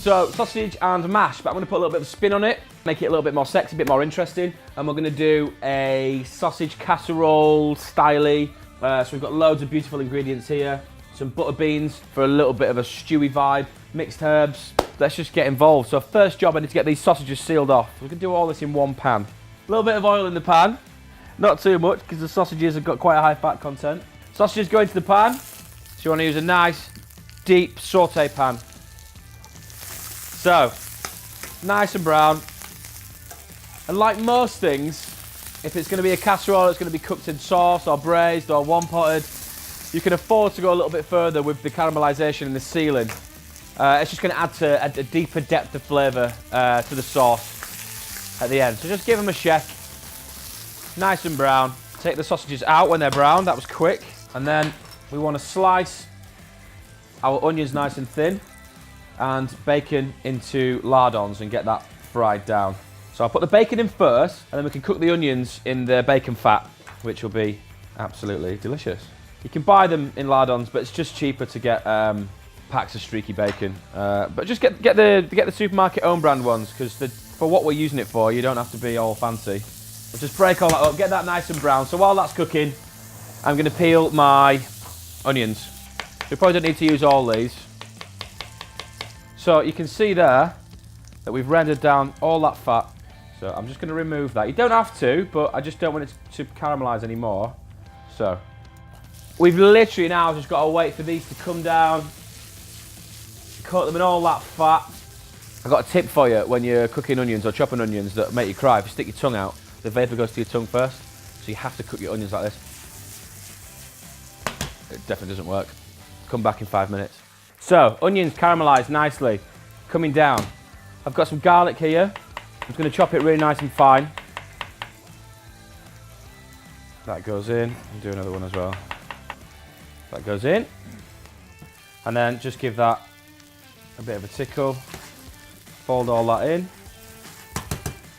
So sausage and mash, but I'm going to put a little bit of spin on it, make it a little bit more sexy, a bit more interesting. And we're going to do a sausage casserole styley. So we've got loads of beautiful ingredients here. Some butter beans for a little bit of a stewy vibe, mixed herbs. Let's just get involved. So first job, I need to get these sausages sealed off. We can do all this in one pan. A little bit of oil in the pan, not too much because the sausages have got quite a high fat content. Sausages go into the pan, so you want to use a nice deep saute pan. So, nice and brown. And like most things, if it's going to be a casserole, it's going to be cooked in sauce or braised or one-potted. You can afford to go a little bit further with the caramelisation and the sealing. It's just going to add to a deeper depth of flavour to the sauce at the end. So just give them a check. Nice and brown. Take the sausages out when they're brown. That was quick. And then we want to slice our onions nice and thin and bacon into lardons and get that fried down. So I'll put the bacon in first and then we can cook the onions in the bacon fat, which will be absolutely delicious. You can buy them in lardons, but it's just cheaper to get packs of streaky bacon. But just get the supermarket own brand ones, because for what we're using it for, you don't have to be all fancy. But just break all that up, get that nice and brown. So while that's cooking, I'm going to peel my onions. We probably don't need to use all these. So you can see there that we've rendered down all that fat. So I'm just going to remove that. You don't have to, but I just don't want it to caramelise anymore. So we've literally now just got to wait for these to come down. Coat them in all that fat. I've got a tip for you when you're cooking onions or chopping onions that make you cry. If you stick your tongue out, the vapour goes to your tongue first. So you have to cook your onions like this. It definitely doesn't work. Come back in 5 minutes. So, onions caramelised nicely, coming down. I've got some garlic here. I'm just going to chop it really nice and fine. That goes in. I'll do another one as well. That goes in. And then just give that a bit of a tickle. Fold all that in.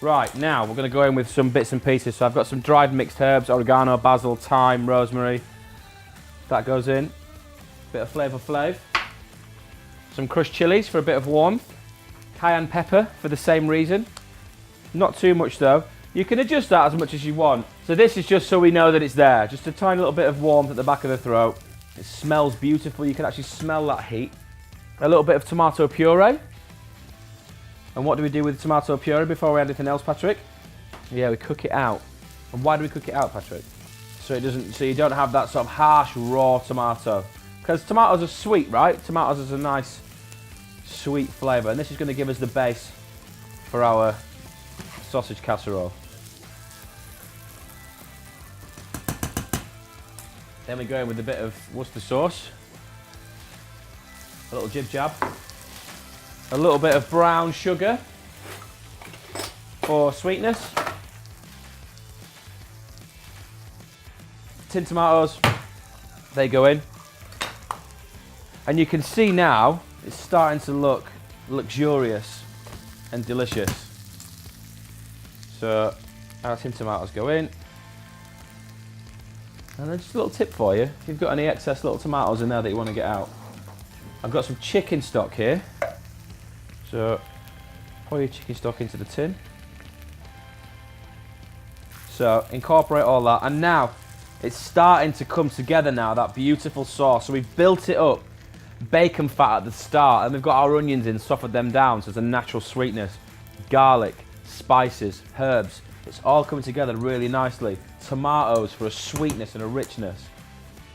Right, now we're going to go in with some bits and pieces. So I've got some dried mixed herbs, oregano, basil, thyme, rosemary. That goes in. Bit of flavour flav. Some crushed chilies for a bit of warmth. Cayenne pepper for the same reason. Not too much though. You can adjust that as much as you want. So this is just so we know that it's there. Just a tiny little bit of warmth at the back of the throat. It smells beautiful. You can actually smell that heat. A little bit of tomato puree. And what do we do with tomato puree before we add anything else, Patrick? Yeah, we cook it out. And why do we cook it out, Patrick? So you don't have that sort of harsh raw tomato. Because tomatoes are sweet, right? Tomatoes is a nice sweet flavour, and this is going to give us the base for our sausage casserole. Then we go in with a bit of Worcester sauce, a little jib jab, a little bit of brown sugar for sweetness, tin tomatoes, they go in. And you can see now, it's starting to look luxurious and delicious. So, our tin tomatoes go in. And then just a little tip for you, if you've got any excess little tomatoes in there that you want to get out. I've got some chicken stock here. So, pour your chicken stock into the tin. So, incorporate all that. And now, it's starting to come together now, that beautiful sauce. So we've built it up. Bacon fat at the start, and we've got our onions in, softened them down, so there's a natural sweetness. Garlic, spices, herbs, it's all coming together really nicely. Tomatoes for a sweetness and a richness.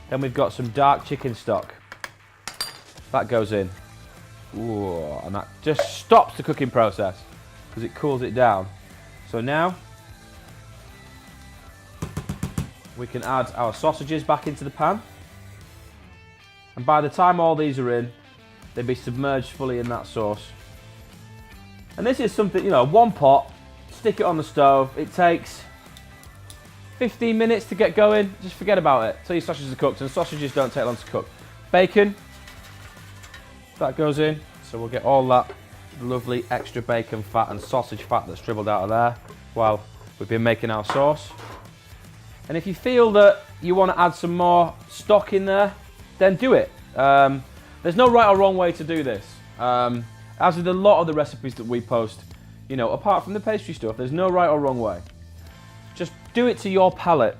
Then we've got some dark chicken stock. That goes in. Ooh, and that just stops the cooking process because it cools it down. So now we can add our sausages back into the pan. And by the time all these are in, they'll be submerged fully in that sauce. And this is something, you know, one pot, stick it on the stove. It takes 15 minutes to get going. Just forget about it till your sausages are cooked, and sausages don't take long to cook. Bacon, that goes in. So we'll get all that lovely extra bacon fat and sausage fat that's dribbled out of there while we've been making our sauce. And if you feel that you want to add some more stock in there, then do it. There's no right or wrong way to do this. As with a lot of the recipes that we post, you know, apart from the pastry stuff, there's no right or wrong way. Just do it to your palate.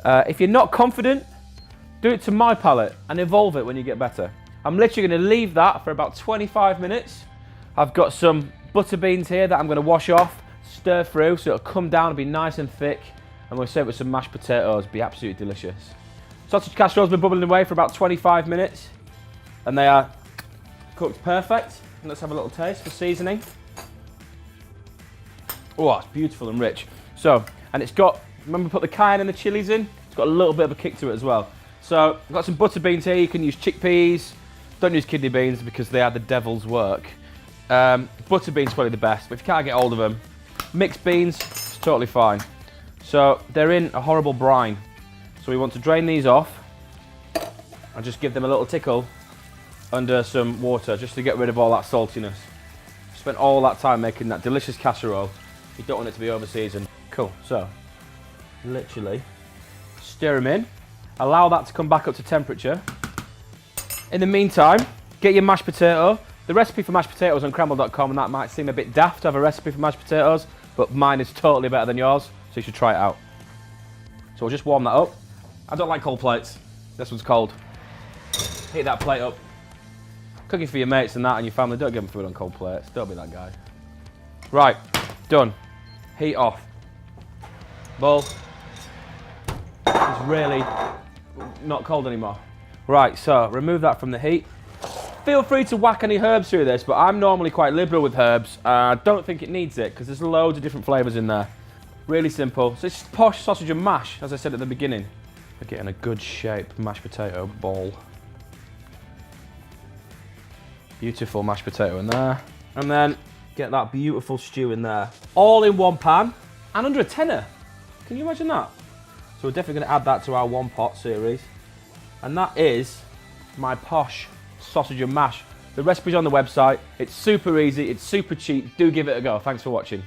If you're not confident, do it to my palate and evolve it when you get better. I'm literally going to leave that for about 25 minutes. I've got some butter beans here that I'm going to wash off, stir through so it'll come down and be nice and thick. And we'll serve it with some mashed potatoes, be absolutely delicious. Sausage casserole's been bubbling away for about 25 minutes and they are cooked perfect. Let's have a little taste for seasoning. Oh, it's beautiful and rich. So, and it's got, remember we put the cayenne and the chilies in? It's got a little bit of a kick to it as well. So, I've got some butter beans here. You can use chickpeas. Don't use kidney beans because they are the devil's work. Butter beans probably the best, but if you can't get hold of them, mixed beans, it's totally fine. So they're in a horrible brine. So we want to drain these off and just give them a little tickle under some water just to get rid of all that saltiness. Spent all that time making that delicious casserole. You don't want it to be over seasoned. Cool, so literally stir them in. Allow that to come back up to temperature. In the meantime, get your mashed potato. The recipe for mashed potatoes on cranble.com, and that might seem a bit daft to have a recipe for mashed potatoes, but mine is totally better than yours. So you should try it out. So we'll just warm that up. I don't like cold plates. This one's cold. Heat that plate up. Cooking for your mates and that and your family. Don't give them food on cold plates. Don't be that guy. Right, done. Heat off. Bowl. It's really not cold anymore. Right, so remove that from the heat. Feel free to whack any herbs through this, but I'm normally quite liberal with herbs. I don't think it needs it because there's loads of different flavours in there. Really simple. So it's posh sausage and mash, as I said at the beginning. We're getting a good shape mashed potato ball. Beautiful mashed potato in there. And then get that beautiful stew in there. All in one pan and under a tenner. Can you imagine that? So we're definitely going to add that to our one pot series. And that is my posh sausage and mash. The recipe's on the website. It's super easy, it's super cheap. Do give it a go. Thanks for watching.